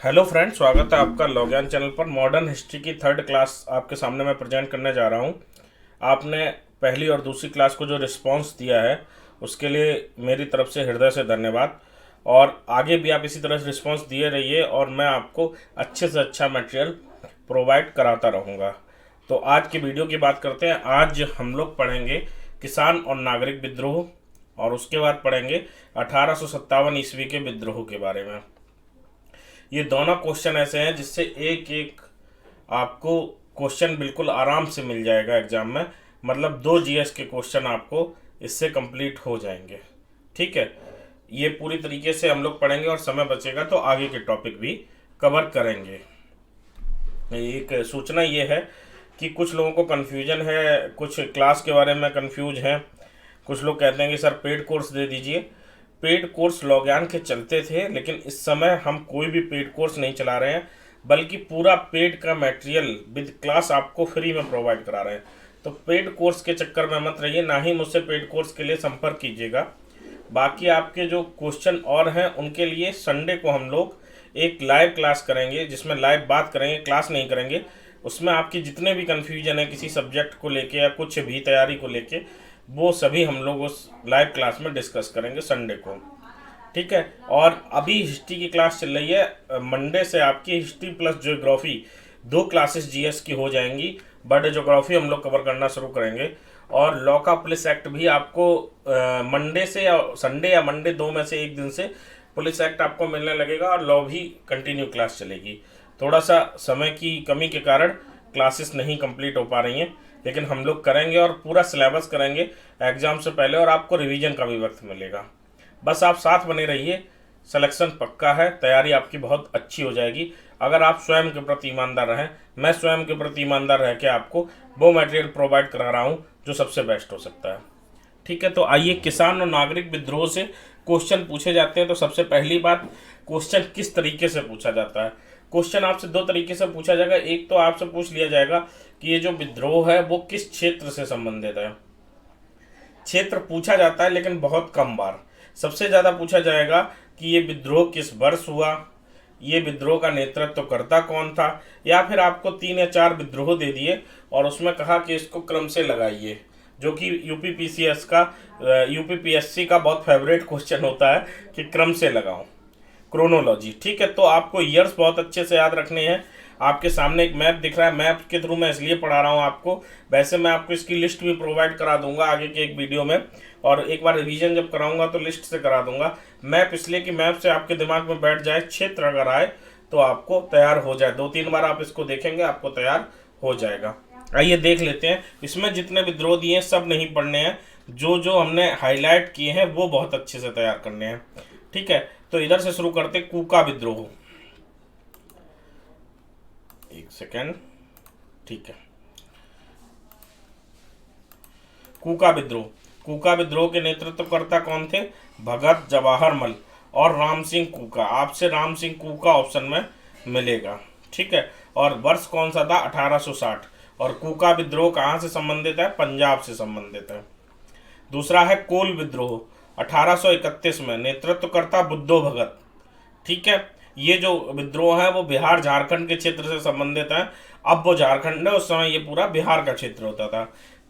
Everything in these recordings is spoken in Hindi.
हेलो फ्रेंड, स्वागत है आपका लॉगयान चैनल पर। मॉडर्न हिस्ट्री की थर्ड क्लास आपके सामने मैं प्रेजेंट करने जा रहा हूं। आपने पहली और दूसरी क्लास को जो रिस्पांस दिया है उसके लिए मेरी तरफ से हृदय से धन्यवाद। और आगे भी आप इसी तरह से रिस्पांस दिए रहिए और मैं आपको अच्छे से अच्छा मटेरियल प्रोवाइड कराता रहूँगा। तो आज की वीडियो की बात करते हैं। आज हम लोग पढ़ेंगे किसान और नागरिक विद्रोह और उसके बाद पढ़ेंगे 1857 ईस्वी के विद्रोह के बारे में। ये दोनों क्वेश्चन ऐसे हैं जिससे एक एक आपको क्वेश्चन बिल्कुल आराम से मिल जाएगा एग्जाम में। मतलब 2 जीएस के क्वेश्चन आपको इससे कंप्लीट हो जाएंगे। ठीक है, ये पूरी तरीके से हम लोग पढ़ेंगे और समय बचेगा तो आगे के टॉपिक भी कवर करेंगे। एक सूचना ये है कि कुछ लोगों को कन्फ्यूजन है, कुछ क्लास के बारे में कन्फ्यूज हैं। कुछ लोग कहते हैं कि सर पेड कोर्स दे दीजिए। पेड कोर्स लॉगयान के चलते थे, लेकिन इस समय हम कोई भी पेड कोर्स नहीं चला रहे हैं, बल्कि पूरा पेड का मटेरियल विद क्लास आपको फ्री में प्रोवाइड करा रहे हैं। तो पेड कोर्स के चक्कर में मत रहिए, ना ही मुझसे पेड कोर्स के लिए संपर्क कीजिएगा। बाकी आपके जो क्वेश्चन और हैं उनके लिए संडे को हम लोग एक लाइव क्लास करेंगे, जिसमें लाइव बात करेंगे, क्लास नहीं करेंगे। उसमें आपकी जितने भी कन्फ्यूजन है किसी सब्जेक्ट को लेके या कुछ भी तैयारी को लेके, वो सभी हम लोग उस लाइव क्लास में डिस्कस करेंगे संडे को। ठीक है, और अभी हिस्ट्री की क्लास चल रही है। मंडे से आपकी history plus geography 2 classes GS की हो जाएंगी। बट ज्योग्राफी हम लोग कवर करना शुरू करेंगे। और लॉ का पुलिस एक्ट भी आपको मंडे से या संडे या मंडे 2 में से एक दिन से पुलिस एक्ट आपको मिलने लगेगा और लॉ भी कंटिन्यू क्लास चलेगी। थोड़ा सा समय की कमी के कारण क्लासेस नहीं कंप्लीट हो पा रही हैं, लेकिन हम लोग करेंगे और पूरा सिलेबस करेंगे एग्जाम से पहले, और आपको रिवीजन का भी वक्त मिलेगा। बस आप साथ बने रहिए, सिलेक्शन पक्का है, तैयारी आपकी बहुत अच्छी हो जाएगी अगर आप स्वयं के प्रति ईमानदार रहें। मैं स्वयं के प्रति ईमानदार रह के आपको वो मटेरियल प्रोवाइड करा रहा हूँ जो सबसे बेस्ट हो सकता है। ठीक है, तो आइए किसान और नागरिक विद्रोह से क्वेश्चन पूछे जाते हैं। तो सबसे पहली बात, क्वेश्चन किस तरीके से पूछा जाता है। क्वेश्चन आपसे 2 तरीके से पूछा जाएगा। एक तो आपसे पूछ लिया जाएगा कि ये जो विद्रोह है वो किस क्षेत्र से संबंधित है। क्षेत्र पूछा जाता है लेकिन बहुत कम बार। सबसे ज़्यादा पूछा जाएगा कि ये विद्रोह किस वर्ष हुआ, ये विद्रोह का नेतृत्व करता कौन था, या फिर आपको 3 या 4 विद्रोह दे दिए और उसमें कहा कि इसको क्रम से लगाइए, जो कि यूपीपीएससी का बहुत फेवरेट क्वेश्चन होता है कि क्रम से लगाओ, क्रोनोलॉजी। ठीक है, तो आपको ईयर्स बहुत अच्छे से याद रखने हैं। आपके सामने एक मैप दिख रहा है, मैप के थ्रू मैं इसलिए पढ़ा रहा हूँ आपको। वैसे मैं आपको इसकी लिस्ट भी प्रोवाइड करा दूंगा आगे के एक वीडियो में, और एक बार रिवीजन जब कराऊंगा तो लिस्ट से करा दूंगा। मैप इसलिए कि मैप से आपके दिमाग में बैठ जाए, क्षेत्र अगर आए तो आपको तैयार हो जाए। 2-3 बार आप इसको देखेंगे, आपको तैयार हो जाएगा। आइए देख लेते हैं। इसमें जितने विद्रोह दिए हैं सब नहीं पढ़ने हैं, जो जो हमने हाईलाइट किए हैं वो बहुत अच्छे से तैयार करने हैं। ठीक है, तो इधर से शुरू करते कूका विद्रोह। एक सेकेंड। ठीक है, कूका विद्रोह। कूका विद्रोह के नेतृत्वकर्ता कौन थे? भगत जवाहर मल और राम सिंह कूका। आपसे राम सिंह कूका ऑप्शन में मिलेगा। ठीक है, और वर्ष कौन सा था? 1860। और कूका विद्रोह कहाँ से संबंधित है? पंजाब से संबंधित है। दूसरा है कोल विद्रोह, 1831 में। नेतृत्वकर्ता बुद्धो भगत। ठीक है, ये जो विद्रोह है वो बिहार झारखंड के क्षेत्र से संबंधित है। अब वो झारखंड है, उस समय ये पूरा बिहार का क्षेत्र होता था।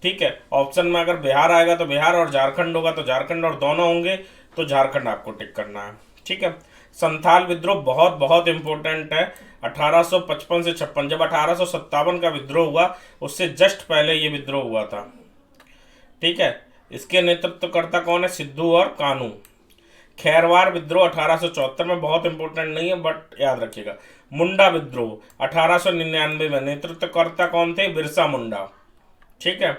ठीक है, ऑप्शन में अगर बिहार आएगा तो बिहार, और झारखंड होगा तो झारखंड, और दोनों होंगे तो झारखंड आपको टिक करना है। ठीक है, संथाल विद्रोह बहुत बहुत इंपॉर्टेंट है। 1855 से 56, जब 1857 का विद्रोह हुआ उससे जस्ट पहले ये विद्रोह हुआ था। ठीक है, इसके नेतृत्वकर्ता कौन है? सिद्धू और कानू। खैरवार विद्रोह 1874 में, बहुत इंपॉर्टेंट नहीं है बट याद रखिएगा। मुंडा विद्रोह 1899 में। नेतृत्वकर्ता कौन थे? बिरसा मुंडा। ठीक है,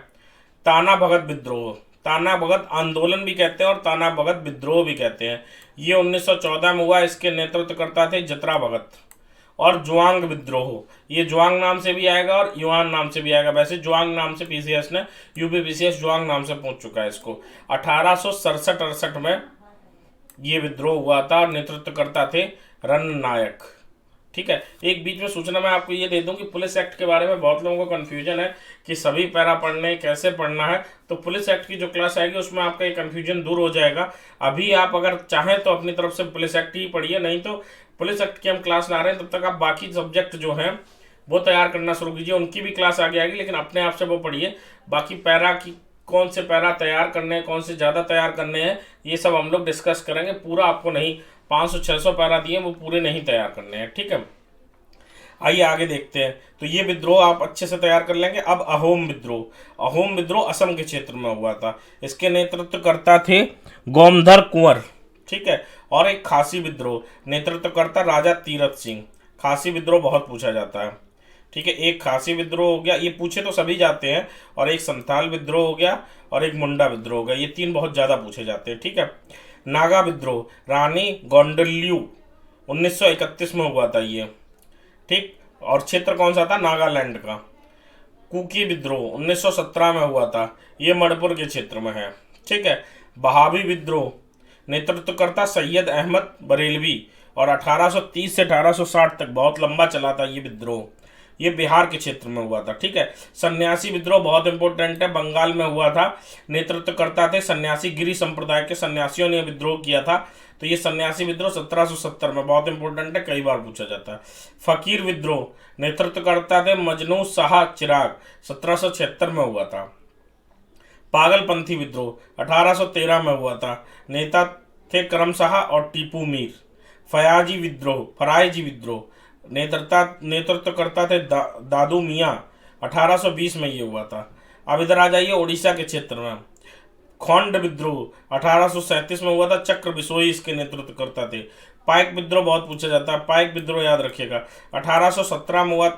ताना भगत विद्रोह, ताना भगत आंदोलन भी कहते हैं और ताना भगत विद्रोह भी कहते हैं। ये 1914 में हुआ। इसके नेतृत्वकर्ता थे जतरा भगत। और जुआंग विद्रोह, ये जुआंग नाम से भी आएगा और युआन नाम से भी आएगा। वैसे जुआंग नाम से पीसीएस ने, यूपीपीसीएस जुआंग नाम से पूछ चुका है इसको। 1867-68 में ये विद्रोह हुआ था और नेतृत्वकर्ता थे रन नायक। ठीक है, एक बीच में सूचना मैं आपको ये दे दूं कि पुलिस एक्ट के बारे में बहुत लोगों को कन्फ्यूजन है कि सभी पैरा पढ़ने कैसे पढ़ना है। तो पुलिस एक्ट की जो क्लास आएगी उसमें आपका ये कन्फ्यूजन दूर हो जाएगा। अभी आप अगर चाहें तो अपनी तरफ से पुलिस एक्ट ही पढ़िए, नहीं तो पुलिस एक्ट की हम क्लास ला रहे हैं, तब तक आप बाकी सब्जेक्ट जो हैं वो तैयार करना शुरू कीजिए, उनकी भी क्लास आगे आएगी, लेकिन अपने आप से वो पढ़िए। बाकी पैरा की कौन से पैरा तैयार करने हैं, कौन से ज़्यादा तैयार करने हैं, ये सब हम लोग डिस्कस करेंगे। पूरा आपको नहीं, 500-600 पैरा दिए वो पूरे नहीं तैयार करने हैं, ठीक है। आइए आगे देखते हैं। तो ये विद्रोह आप अच्छे से तैयार कर लेंगे। अब अहोम विद्रोह। अहोम विद्रोह असम के क्षेत्र में हुआ था। इसके नेतृत्वकर्ता थे गोमधर कुंवर, ठीक है। और एक खासी विद्रोह, नेतृत्वकर्ता राजा तीरथ सिंह। खासी विद्रोह बहुत पूछा जाता है, ठीक है। एक खासी विद्रोह हो गया, ये पूछे तो सभी जाते हैं, और एक संथाल विद्रोह हो गया, और एक मुंडा विद्रोह हो गया। ये 3 बहुत ज़्यादा पूछे जाते हैं, ठीक है। नागा विद्रोह, रानी गोंडल्यू 1931 में हुआ था ये, ठीक। और क्षेत्र कौन सा था? नागालैंड का। कुकी विद्रोह 1917 में हुआ था, ये मणिपुर के क्षेत्र में है, ठीक है। बहावी विद्रोह, नेतृत्वकर्ता सैयद अहमद बरेलवी, और 1830 से 1860 तक बहुत लंबा चला था ये विद्रोह, ये बिहार के क्षेत्र में हुआ था, ठीक है। सन्यासी विद्रोह बहुत इंपॉर्टेंट है, बंगाल में हुआ था। नेतृत्वकर्ता थे सन्यासी गिरी संप्रदाय के सन्यासियों ने विद्रोह किया था। तो ये सन्यासी विद्रोह 1770 में, बहुत इंपॉर्टेंट है, कई बार पूछा जाता है। फकीर विद्रोह, नेतृत्वकर्ता थे मजनू शाह चिराग, 1776 में हुआ था। पागलपंथी विद्रोह 1813 में हुआ था, नेता थे करम शाह और टीपू मीर। फरायजी विद्रोह, नेतृत्वकर्ता थे दादू मियाँ, 1820 में ये हुआ था। अब इधर आ जाइए उड़ीसा के क्षेत्र में। खोंड विद्रोह 1837 में हुआ था, चक्र बिसोई इसके नेतृत्वकर्ता थे। पाइक विद्रोह बहुत पूछा जाता है, पाइक विद्रोह याद रखिएगा, 1817 में हुआ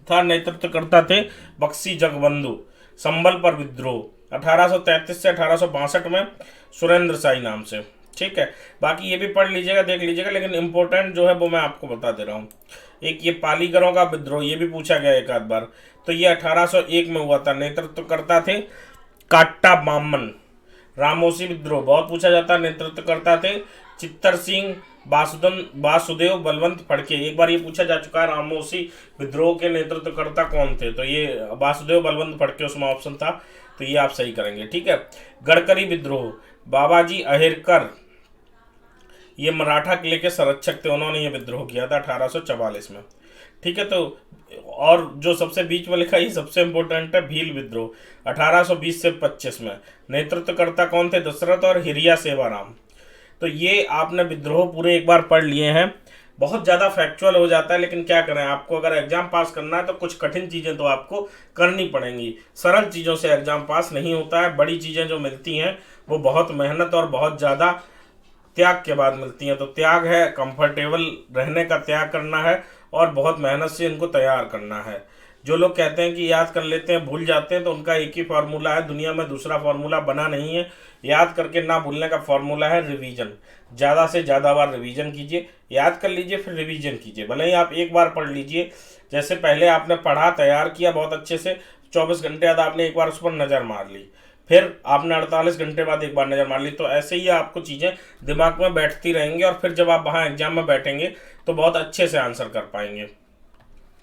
था, नेतृत्वकर्ता थे बक्सी जगबंधु। संबलपुर विद्रोह 1833 से 1862 में, सुरेंद्र शाही नाम से, ठीक है। बाकी ये भी पढ़ लीजिएगा, देख लीजिएगा, लेकिन इंपॉर्टेंट जो है वो मैं आपको बता दे रहा हूँ। एक ये पालीगरों का विद्रोह, ये भी पूछा गया एक आध बार। तो ये 1801 में हुआ था, नेतृत्वकर्ता थे काट्टा बामन। रामोसी विद्रोह बहुत पूछा जाता है, नेतृत्वकर्ता थे चित्तर सिंह वासुदेव बलवंत फड़के। एक बार ये पूछा जा चुका है, रामोसी विद्रोह के नेतृत्वकर्ता कौन थे, तो ये वासुदेव बलवंत फड़के उसमें ऑप्शन था, तो ये आप सही करेंगे, ठीक है। गडकरी विद्रोह, बाबाजी अहिरकर, ये मराठा किले के संरक्षक थे, उन्होंने ये विद्रोह किया था 1844 में, ठीक है। तो और जो सबसे बीच में लिखा, ये सबसे इंपॉर्टेंट है, भील विद्रोह 1820 से 25 में। नेतृत्वकर्ता कौन थे? दशरथ और हिरिया सेवाराम। तो ये आपने विद्रोह पूरे एक बार पढ़ लिए हैं। बहुत ज़्यादा फैक्चुअल हो जाता है, लेकिन क्या करें, आपको अगर एग्जाम पास करना है तो कुछ कठिन चीज़ें तो आपको करनी पड़ेंगी। सरल चीज़ों से एग्जाम पास नहीं होता है। बड़ी चीज़ें जो मिलती हैं वो बहुत मेहनत और बहुत ज़्यादा त्याग के बाद मिलती हैं। तो त्याग है, कंफर्टेबल रहने का त्याग करना है, और बहुत मेहनत से इनको तैयार करना है। जो लोग कहते हैं कि याद कर लेते हैं भूल जाते हैं, तो उनका एक ही फार्मूला है, दुनिया में दूसरा फार्मूला बना नहीं है। याद करके ना भूलने का फार्मूला है रिवीजन। ज़्यादा से ज़्यादा बार रिवीजन कीजिए, याद कर लीजिए, फिर रिवीजन कीजिए। भले ही आप एक बार पढ़ लीजिए, जैसे पहले आपने पढ़ा, तैयार किया बहुत अच्छे से, 24 घंटे बाद आपने एक बार उस पर नज़र मार ली, फिर आपने 48 घंटे बाद एक बार नज़र मार ली, तो ऐसे ही आपको चीज़ें दिमाग में बैठती रहेंगी, और फिर जब आप वहाँ एग्जाम में बैठेंगे तो बहुत अच्छे से आंसर कर पाएंगे।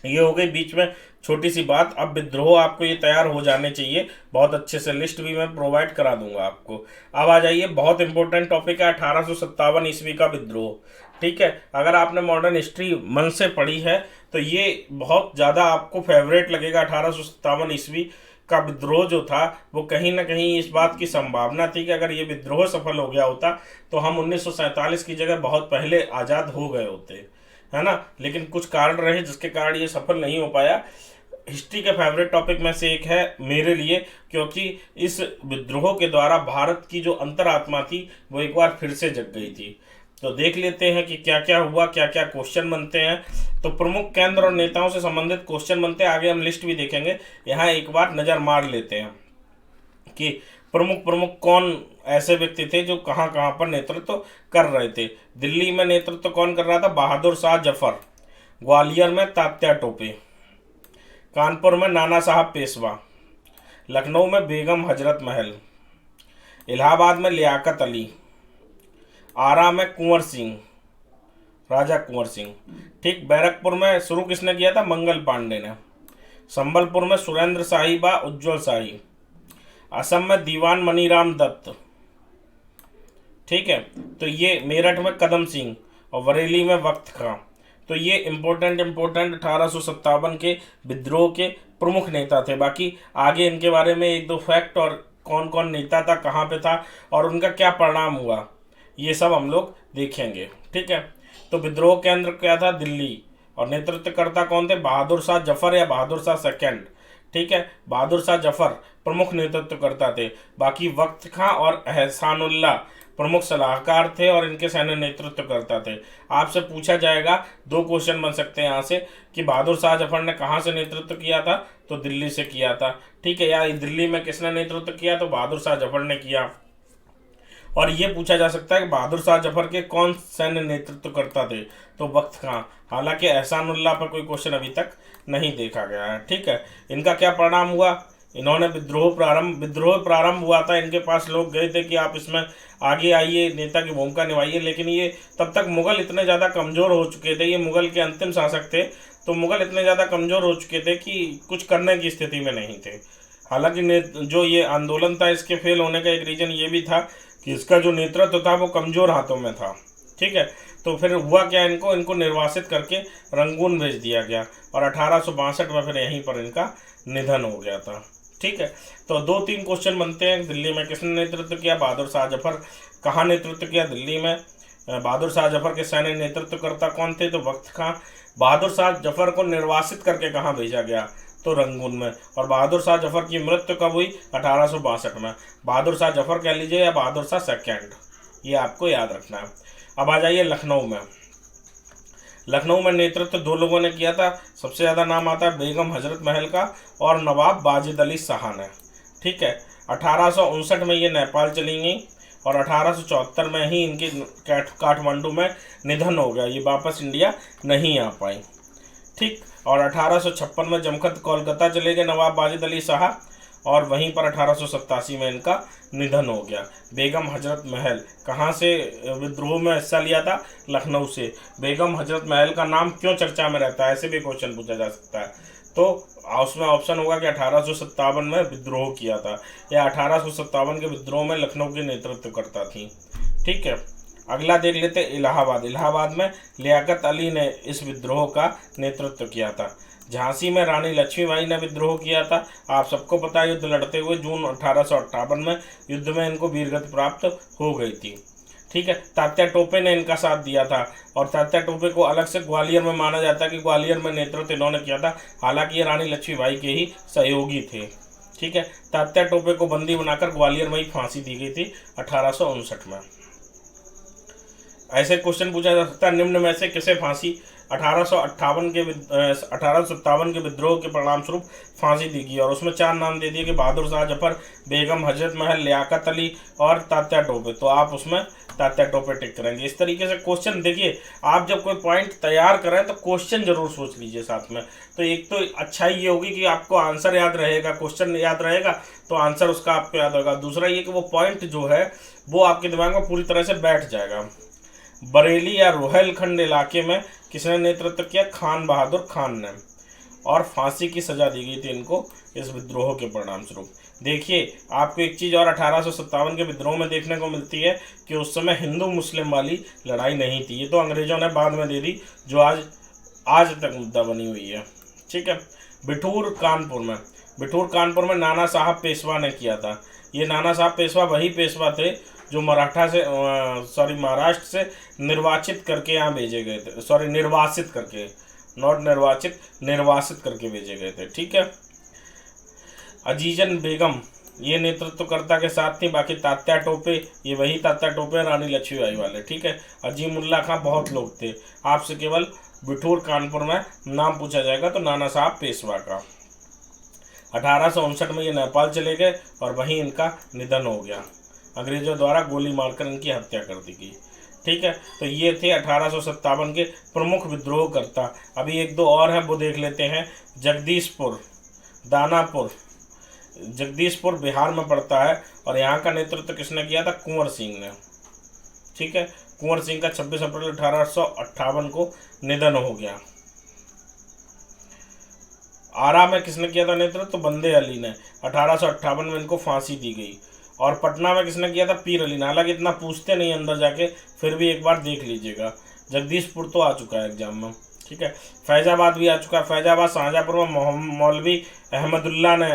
ये हो गई बीच में छोटी सी बात। अब विद्रोह आपको ये तैयार हो जाने चाहिए बहुत अच्छे से, लिस्ट भी मैं प्रोवाइड करा दूंगा आपको। अब आ जाइए, बहुत इंपॉर्टेंट टॉपिक है 1857 ईस्वी का विद्रोह, ठीक है। अगर आपने मॉडर्न हिस्ट्री मन से पढ़ी है तो ये बहुत ज़्यादा आपको फेवरेट लगेगा। 1857 ईस्वी का विद्रोह जो था, वो कहीं ना कहीं इस बात की संभावना थी कि अगर ये विद्रोह सफल हो गया होता तो हम 1947 की जगह बहुत पहले आज़ाद हो गए होते, है ना। लेकिन कुछ कारण रहे जिसके कारण ये सफल नहीं हो पाया। हिस्ट्री के फेवरेट टॉपिक में से एक है मेरे लिए, क्योंकि इस विद्रोह के द्वारा भारत की जो अंतरात्मा थी वो एक बार फिर से जग गई थी। तो देख लेते हैं कि क्या क्या हुआ, क्या क्या क्वेश्चन बनते हैं। तो प्रमुख केंद्र और नेताओं से संबंधित क्वेश्चन बनते हैं, आगे हम लिस्ट भी देखेंगे। यहाँ एक बार नज़र मार लेते हैं कि प्रमुख कौन ऐसे व्यक्ति थे जो कहाँ कहाँ पर नेतृत्व कर रहे थे। दिल्ली में नेतृत्व कौन कर रहा था? बहादुर शाह जफर। ग्वालियर में तात्या टोपे। कानपुर में नाना साहब पेशवा। लखनऊ में बेगम हजरत महल। इलाहाबाद में लियाकत अली। आरा में कुंवर सिंह, राजा कुंवर सिंह, ठीक। बैरकपुर में शुरू किसने किया था? मंगल पांडे ने। संबलपुर में सुरेंद्र शाही व उज्ज्वल शाही। असम में दीवान मनीराम दत्त, ठीक है। तो ये मेरठ में कदम सिंह और बरेली में वक्त खां। तो ये इम्पोर्टेंट 1857 के विद्रोह के प्रमुख नेता थे। बाकी आगे इनके बारे में एक दो फैक्ट और कौन कौन नेता था, कहाँ पे था और उनका क्या परिणाम हुआ, ये सब हम लोग देखेंगे। ठीक है, तो विद्रोह केंद्र क्या था? दिल्ली। और नेतृत्वकर्ता कौन थे? बहादुर शाह जफर या बहादुर शाह सेकंड। ठीक है, बहादुर शाह जफर प्रमुख नेतृत्वकर्ता थे। बाकी वक्त खां और एहसानुल्लाह प्रमुख सलाहकार थे और इनके सैन्य नेतृत्व करता थे। आपसे पूछा जाएगा, दो क्वेश्चन बन सकते हैं यहाँ से कि बहादुर शाह जफर ने कहाँ से नेतृत्व किया था? तो दिल्ली से किया था। ठीक है, या दिल्ली में किसने नेतृत्व किया? तो बहादुर शाह जफर ने किया। और ये पूछा जा सकता है कि बहादुर शाह जफर के कौन सैन्य नेतृत्व करता थे? तो वक्त खां। हालांकि एहसानुल्लाह पर कोई क्वेश्चन अभी तक नहीं देखा गया है। ठीक है, इनका क्या परिणाम हुआ? इन्होंने विद्रोह प्रारंभ हुआ था, इनके पास लोग गए थे कि आप इसमें आगे आइए, नेता की भूमिका निभाइए, लेकिन ये तब तक मुगल इतने ज़्यादा कमज़ोर हो चुके थे, ये मुगल के अंतिम शासक थे, तो मुगल इतने ज़्यादा कमज़ोर हो चुके थे कि कुछ करने की स्थिति में नहीं थे। हालांकि जो ये आंदोलन था, इसके फेल होने का एक रीज़न ये भी था कि इसका जो नेतृत्व था वो कमज़ोर हाथों में था। ठीक है, तो फिर हुआ क्या, इनको निर्वासित करके रंगून भेज दिया गया और 1862 में फिर यहीं पर इनका निधन हो गया था। ठीक है, तो दो तीन क्वेश्चन बनते हैं। दिल्ली में किसने नेतृत्व किया? बहादुर शाह जफर। कहाँ नेतृत्व किया? दिल्ली में। बहादुर शाह जफर के सैन्य नेतृत्वकर्ता कौन थे? तो वक्त खां। बहादुर शाह जफर को निर्वासित करके कहाँ भेजा गया? तो रंगून में। और बहादुर शाह जफर की मृत्यु कब हुई? 1862 में। बहादुर शाह जफर कह लीजिए या बहादुर शाह सेकंड, ये आपको याद रखना है। अब आ जाइए लखनऊ में। लखनऊ में नेतृत्व दो लोगों ने किया था। सबसे ज़्यादा नाम आता है बेगम हजरत महल का और नवाब वाजिद अली शाह ने। ठीक है, 1859 में ये नेपाल चली गई और 1874 में ही इनके काठमांडू में निधन हो गया, ये वापस इंडिया नहीं आ पाई। ठीक, और 1856 में जमखत कोलकाता चले गए नवाब वाजिद अली शाह और वहीं पर 1887 में इनका निधन हो गया। बेगम हजरत महल कहाँ से विद्रोह में हिस्सा लिया था? लखनऊ से। बेगम हजरत महल का नाम क्यों चर्चा में रहता है, ऐसे भी क्वेश्चन पूछा जा सकता है। तो उसमें ऑप्शन होगा कि 1857 में विद्रोह किया था या 1857 के विद्रोह में लखनऊ की नेतृत्व करता थी। ठीक है, अगला देख लेते इलाहाबाद। इलाहाबाद में लियाकत अली ने इस विद्रोह का नेतृत्व किया था। झांसी में रानी लक्ष्मीबाई ने विद्रोह किया था। आप सबको पता है, युद्ध लड़ते हुए जून 1858 में युद्ध में इनको वीरगति प्राप्त हो गई थी। ठीक है, तात्या टोपे ने इनका साथ दिया था और तात्या टोपे को अलग से ग्वालियर में माना जाता है कि ग्वालियर में नेतृत्व इन्होंने किया था। हालांकि ये रानी लक्ष्मीबाई के ही सहयोगी थे। ठीक है, तात्या टोपे को बंदी बनाकर ग्वालियर में ही फांसी दी गई थी 1859 में। ऐसे क्वेश्चन पूछा जा सकता है, निम्न में से किसे फांसी 1857 के विद्रोह के परिणाम स्वरूप फांसी दी गई? और उसमें चार नाम दे दिए कि बहादुर शाह जफर, बेगम हजरत महल, लियाकत अली और तात्या टोपे। तो आप उसमें तात्या टोपे टिक करेंगे। इस तरीके से क्वेश्चन देखिए, आप जब कोई पॉइंट तैयार करें तो क्वेश्चन जरूर सोच लीजिए साथ में। तो एक तो अच्छाई ये होगी कि आपको आंसर याद रहेगा, क्वेश्चन याद रहेगा तो आंसर उसका आपको याद होगा। दूसरा ये कि वो पॉइंट जो है वो आपके दिमाग में पूरी तरह से बैठ जाएगा। बरेली या रोहेलखंड इलाके में किसने नेतृत्व किया? खान बहादुर खान ने। और फांसी की सजा दी गई थी इनको इस विद्रोह के परिणाम स्वरूप। देखिए, आपको एक चीज़ और 1857 के विद्रोह में देखने को मिलती है कि उस समय हिंदू मुस्लिम वाली लड़ाई नहीं थी। ये तो अंग्रेजों ने बाद में दे दी, जो आज तक मुद्दा बनी हुई है। ठीक है, बिठूर कानपुर में नाना साहब पेशवा ने किया था। ये नाना साहब पेशवा वही पेशवा थे जो महाराष्ट्र से निर्वाचित करके यहाँ भेजे गए थे। निर्वासित करके, नॉट निर्वाचित, निर्वासित करके भेजे गए थे। ठीक है, अजीजन बेगम ये नेतृत्वकर्ता के साथ थी। बाकी तात्या टोपे, ये वही तात्या टोपे रानी लक्ष्मीबाई वाले। ठीक है, अजीमुल्ला खां, बहुत लोग थे। आपसे केवल बिठूर कानपुर में नाम पूछा जाएगा तो नाना साहब पेशवा का। 1859 में ये नेपाल चले गए और वहीं इनका निधन हो गया। अंग्रेजों द्वारा गोली मारकर इनकी हत्या कर दी गई। ठीक है, तो ये थे 1857 के प्रमुख विद्रोहकर्ता। अभी एक दो और हैं, वो देख लेते हैं। जगदीशपुर, दानापुर, जगदीशपुर बिहार में पड़ता है और यहाँ का नेतृत्व किसने किया था? कुंवर सिंह ने। ठीक है, कुंवर सिंह का 26 अप्रैल 1858 को निधन हो गया। आरा में किसने किया था नेतृत्व? तो बंदे अली ने। 1858 में इनको फांसी दी गई। और पटना में किसने किया था? पीर अली ने। हालांकि इतना पूछते नहीं अंदर जाके, फिर भी एक बार देख लीजिएगा। जगदीशपुर तो आ चुका है एग्जाम में। ठीक है। फैजाबाद भी आ चुका है। फैजाबाद शाहजहाँपुर में मौलवी अहमदुल्ला ने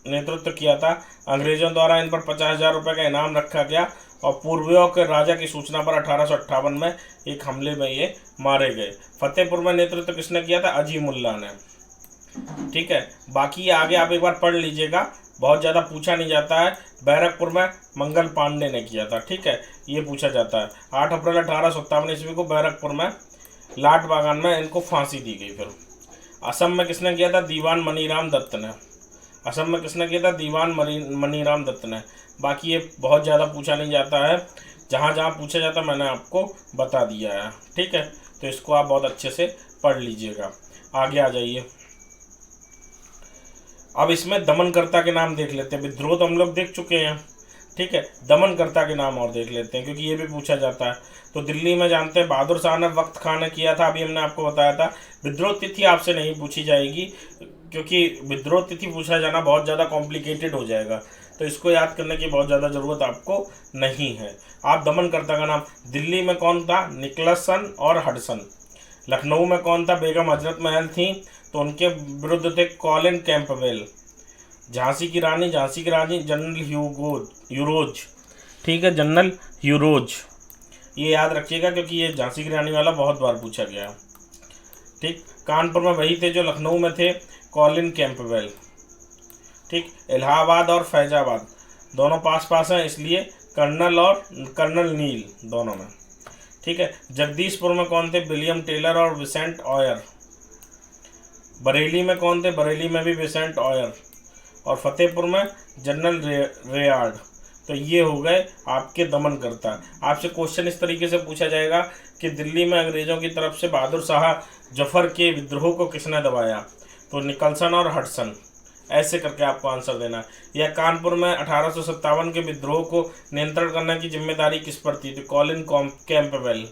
नेतृत्व किया था। अंग्रेजों द्वारा इन पर 50,000 रुपये का इनाम रखा गया और पूर्वियों के राजा की सूचना पर 1858 में एक हमले में ये मारे गए। फतेहपुर में नेतृत्व किसने किया था? अजीमुल्ला ने। ठीक है, बाकी आगे आप एक बार पढ़ लीजिएगा, बहुत ज़्यादा पूछा नहीं जाता है। बैरकपुर में मंगल पांडे ने किया था। ठीक है, ये पूछा जाता है। 8 अप्रैल 1857 ईस्वी को बैरकपुर में लाट बागान में इनको फांसी दी गई। फिर असम में किसने किया था? दीवान मनीराम दत्त ने। असम में किसने किया था? दीवान मनीराम दत्त ने। बाकी ये बहुत ज़्यादा पूछा नहीं जाता है, जहाँ जहाँ पूछा जाता मैंने आपको बता दिया है। ठीक है, तो इसको आप बहुत अच्छे से पढ़ लीजिएगा। आगे आ जाइए। अब इसमें दमनकर्ता के नाम देख लेते हैं। विद्रोह तो हम लोग देख चुके हैं। ठीक है, दमनकर्ता के नाम और देख लेते हैं, क्योंकि ये भी पूछा जाता है। तो दिल्ली में जानते हैं बहादुर शाह ने वक्त खान ने किया था, अभी हमने आपको बताया था। विद्रोह तिथि आपसे नहीं पूछी जाएगी, क्योंकि विद्रोह तिथि पूछा जाना बहुत ज़्यादा कॉम्प्लिकेटेड हो जाएगा, तो इसको याद करने की बहुत ज़्यादा ज़रूरत आपको नहीं है। आप दमनकर्ता का नाम, दिल्ली में कौन था? निकलसन और हडसन। लखनऊ में कौन था? बेगम हजरत महल थी, तो उनके विरुद्ध थे कॉलिन कैंपबेल। झांसी की रानी जनरल यूरोज। ठीक है, जनरल यूरोज, ये याद रखिएगा, क्योंकि ये झांसी की रानी वाला बहुत बार पूछा गया। ठीक, कानपुर में वही थे जो लखनऊ में थे, कॉलिन कैंपबेल। ठीक, इलाहाबाद और फैजाबाद दोनों पास पास हैं, इसलिए कर्नल और कर्नल नील दोनों में। ठीक है, जगदीशपुर में कौन थे? विलियम टेलर और विसेंट ऑयर। बरेली में कौन थे? बरेली में भी विसेंट ऑयर। और फतेहपुर में जनरल रेयार्ड। तो ये हो गए आपके दमनकर्ता। आपसे क्वेश्चन इस तरीके से पूछा जाएगा कि दिल्ली में अंग्रेजों की तरफ से बहादुर शाह जफर के विद्रोह को किसने दबाया? तो निकलसन और हडसन, ऐसे करके आपको आंसर देना है। या कानपुर में 1857 के विद्रोह को नियंत्रण करने की जिम्मेदारी किस पर थी? तो कॉलिन कैंपबेल।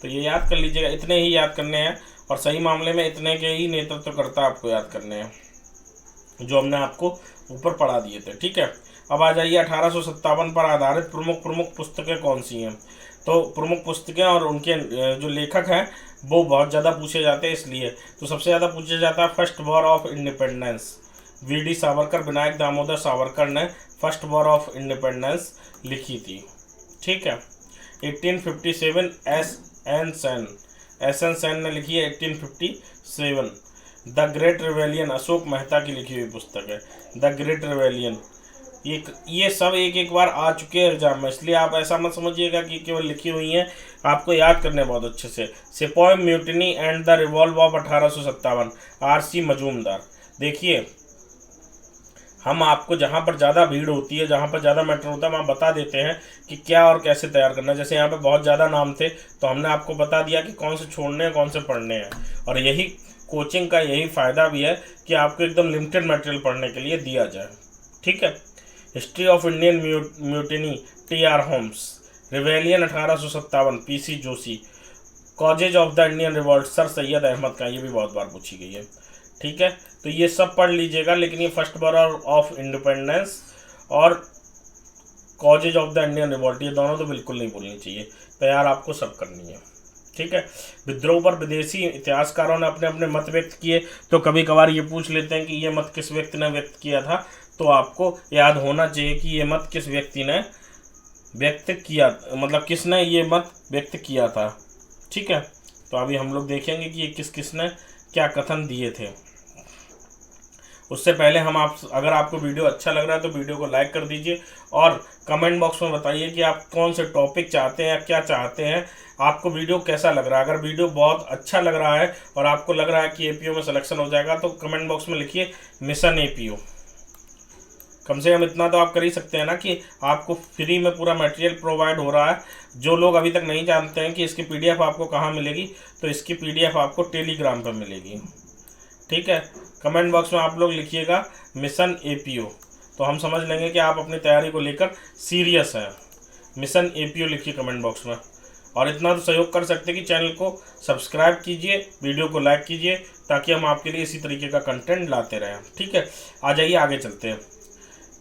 तो ये याद कर लीजिएगा, इतने ही याद करने हैं, और सही मामले में इतने के ही नेतृत्वकर्ता आपको याद करने हैं जो हमने आपको ऊपर पढ़ा दिए थे। ठीक है, अब आ जाइए 1857 पर आधारित प्रमुख पुस्तकें कौन सी हैं? तो प्रमुख पुस्तकें और उनके जो लेखक हैं वो बहुत ज़्यादा पूछे जाते हैं, इसलिए तो सबसे ज़्यादा पूछा जाता है first war of independence. VD. Savarkar, Vinayak Damodar Savarkar ने फर्स्ट वॉर ऑफ इंडिपेंडेंस लिखी थी। ठीक है, 1857 एस एन सेन ने लिखी है 1857। The great rebellion Ashok Mehta की लिखी हुई पुस्तक है, द ग्रेट रिवेलियन। ये सब एक बार आ चुके हैं एग्जाम में, इसलिए आप ऐसा मत समझिएगा कि केवल लिखी हुई हैं, आपको याद करने बहुत अच्छे से। सिपाही mutiny and the revolve of 1857, R.C. Majumdar. देखिए, हम आपको जहाँ पर ज़्यादा भीड़ होती है, जहाँ पर ज़्यादा मैटर होता है, वहाँ बता देते हैं कि क्या और कैसे तैयार करना है। जैसे यहाँ पे बहुत ज़्यादा नाम थे, तो हमने आपको बता दिया कि कौन से छोड़ने हैं, कौन से पढ़ने हैं। और यही कोचिंग का यही फ़ायदा भी है कि आपको एकदम लिमिटेड मटेरियल पढ़ने के लिए दिया जाए। ठीक है, history of Indian mutiny T.R. Holmes, rebellion 1857 P.C. Joshi, causes of the Indian revolt sir Syed Ahmad का, ये भी बहुत बार पूछी गई है। ठीक है, तो ये सब पढ़ लीजिएगा, लेकिन ये फर्स्ट वॉर ऑफ इंडिपेंडेंस और causes of the Indian revolt, ये दोनों तो बिल्कुल नहीं भूलनी चाहिए, तैयार आपको सब करनी है। ठीक है, विद्रोह पर विदेशी इतिहासकारों ने अपने अपने मत व्यक्त किए, तो कभी कभार ये पूछ लेते हैं कि ये मत किस व्यक्ति ने व्यक्त किया था, तो आपको याद होना चाहिए कि ये मत किस व्यक्ति ने व्यक्त किया, मतलब किसने ये मत व्यक्त किया था। ठीक है, तो अभी हम लोग देखेंगे कि ये किसने क्या कथन दिए थे। उससे पहले अगर आपको वीडियो अच्छा लग रहा है तो वीडियो को लाइक कर दीजिए, और कमेंट बॉक्स में बताइए कि आप कौन से टॉपिक चाहते हैं या क्या चाहते हैं, आपको वीडियो कैसा लग रहा है। अगर वीडियो बहुत अच्छा लग रहा है और आपको लग रहा है कि APO में सिलेक्शन हो जाएगा, तो कमेंट बॉक्स में लिखिए मिशन APO। कम से कम इतना तो आप कर ही सकते हैं ना कि आपको फ्री में पूरा मटेरियल प्रोवाइड हो रहा है। जो लोग अभी तक नहीं जानते हैं कि इसकी PDF आपको कहाँ मिलेगी, तो इसकी PDF आपको टेलीग्राम पर मिलेगी। ठीक है, कमेंट बॉक्स में आप लोग लिखिएगा मिशन APO, तो हम समझ लेंगे कि आप अपनी तैयारी को लेकर सीरियस हैं। मिशन APO लिखिए कमेंट बॉक्स में। और इतना तो सहयोग कर सकते हैं कि चैनल को सब्सक्राइब कीजिए, वीडियो को लाइक कीजिए, ताकि हम आपके लिए इसी तरीके का कंटेंट लाते रहें। ठीक है, आ जाइए आगे चलते हैं।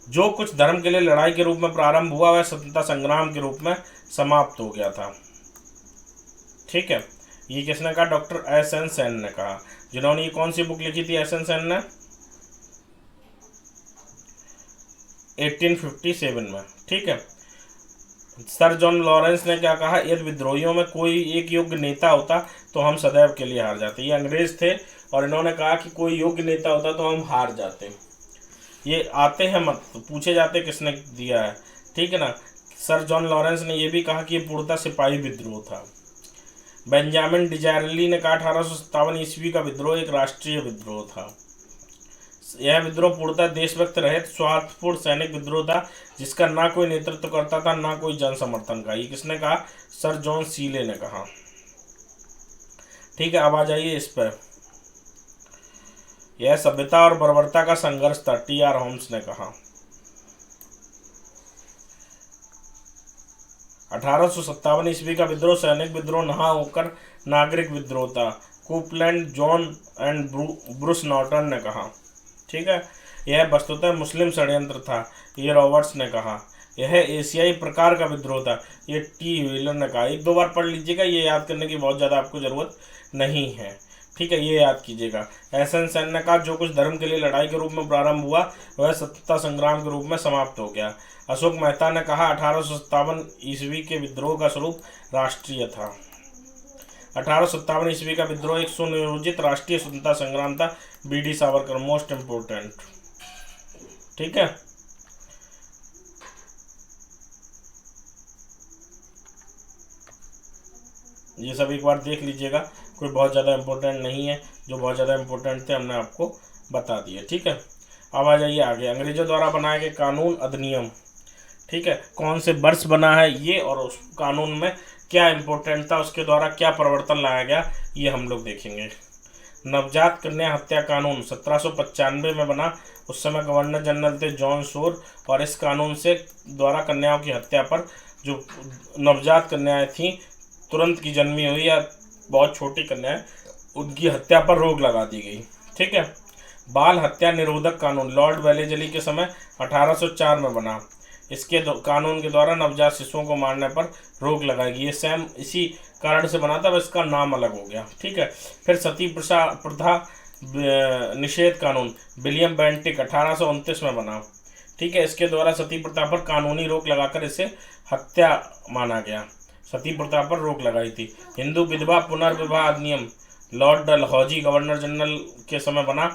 जो कुछ धर्म के लिए लड़ाई के रूप में प्रारंभ हुआ, वह स्वतंत्रता संग्राम के रूप में समाप्त हो गया था। ठीक है, ये किसने कहा? डॉक्टर एस एन सेन ने कहा। जिन्होंने ये कौन सी बुक लिखी थी एस एन सेन ने? 1857 में। ठीक है। सर जॉन लॉरेंस ने क्या कहा? यदि विद्रोहियों में कोई एक योग्य नेता होता तो हम सदैव के लिए हार जाते। ये अंग्रेज थे और इन्होंने कहा कि कोई योग्य नेता होता तो हम हार जाते। ये आते हैं मत पूछे जाते किसने दिया है। ठीक है ना। सर जॉन लॉरेंस ने यह भी कहा कि ये पूर्णतः सिपाही विद्रोह था। बेंजामिन डिजायरली ने कहा 1857 ईस्वी का विद्रोह एक राष्ट्रीय विद्रोह था। यह विद्रोह पूर्णतः देशभक्त रहित स्वार्थपूर्ण सैनिक विद्रोह था जिसका ना कोई नेतृत्व करता था ना कोई जन समर्थन का। ये किसने कहा? सर जॉन सीले ने कहा। ठीक है। अब आ जाइए इस पर। यह सभ्यता और बर्बरता का संघर्ष था, टी आर होम्स ने कहा। 1857 ईस्वी का विद्रोह सैनिक विद्रोह नहा होकर नागरिक विद्रोह था, Copeland, John and Bruce Norton ने कहा। ठीक है। यह वस्तुतः मुस्लिम षड्यंत्र था, ये रॉबर्ट्स ने कहा। यह एशियाई प्रकार का विद्रोह था, ये टी व्हीलर ने कहा। एक दो बार पढ़ लीजिएगा, ये याद करने की बहुत ज़्यादा आपको ज़रूरत नहीं है। ठीक है। ये याद कीजिएगा। एस एन सेन ने कहा जो कुछ धर्म के लिए लड़ाई के रूप में प्रारंभ हुआ वह सत्ता संग्राम के रूप में समाप्त हो गया। अशोक मेहता ने कहा 1857 ईस्वी के विद्रोह का स्वरूप राष्ट्रीय था। 1857 ईस्वी का विद्रोह एक सुनियोजित राष्ट्रीय स्वतंत्रता संग्राम था। B D Savarkar most important. ठीक है। ये सब एक बार देख लीजिएगा, कोई बहुत ज़्यादा इम्पोर्टेंट नहीं है, जो बहुत ज़्यादा इम्पोर्टेंट थे हमने आपको बता दिए। ठीक है। अब आ जाइए आगे। अंग्रेजों द्वारा बनाए गए कानून अधिनियम। ठीक है। कौन से वर्ष बना है ये और उस कानून में क्या इम्पोर्टेंट था, उसके द्वारा क्या परिवर्तन लाया गया, ये हम लोग देखेंगे। नवजात कन्या हत्या कानून 1795 में बना। उस समय गवर्नर जनरल थे जॉन शोर और इस कानून से द्वारा कन्याओं की हत्या पर, जो नवजात कन्याएं थीं, तुरंत की जन्मी हुई या बहुत छोटी कन्याएं, उनकी हत्या पर रोक लगा दी गई। ठीक है। बाल हत्या निरोधक कानून लॉर्ड वेलेजली के समय 1804 में बना। इसके कानून के द्वारा नवजात शिशुओं को मारने पर रोक लगाई गई। ये सेम इसी कारण से बना था, बस इसका नाम अलग हो गया। ठीक है। फिर सती प्रथा निषेध कानून विलियम बेंटिक 1829 में बना। ठीक है। इसके द्वारा सती प्रथा पर कानूनी रोक लगाकर इसे हत्या माना गया। सती प्रथा पर रोक लगाई थी। हिंदू विधवा पुनर्विवाह अधिनियम लॉर्ड डलहौजी गवर्नर जनरल के समय बना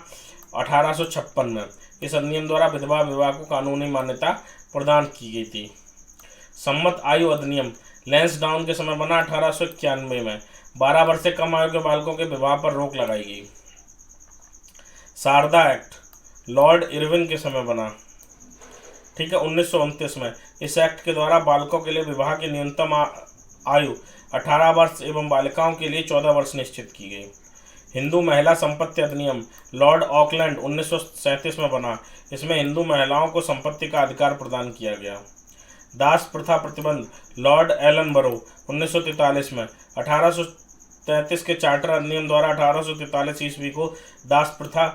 1856 में। इस अधिनियम द्वारा विधवा विवाह को कानूनी मान्यता प्रदान की गई थी। सम्मत आयु अधिनियम लैंसडाउन के समय बना 1891 में। 12 वर्ष से कम आयु के बालकों के विवाह पर रोक लगाई गई। शारदा एक्ट लॉर्ड इरविन के समय बना। ठीक है। 1929 में इस एक्ट के द्वारा बालकों के लिए विवाह की न्यूनतम आयु 18 वर्ष एवं बालिकाओं के लिए 14 वर्ष निश्चित की गई। हिंदू महिला संपत्ति अधिनियम लॉर्ड ऑकलैंड 1937 में बना। इसमें हिंदू महिलाओं को संपत्ति का अधिकार प्रदान किया गया। दास प्रथा प्रतिबंध लॉर्ड एलन बरो 1943 में। 1833 के चार्टर अधिनियम द्वारा 1843 ईस्वी को दास प्रथा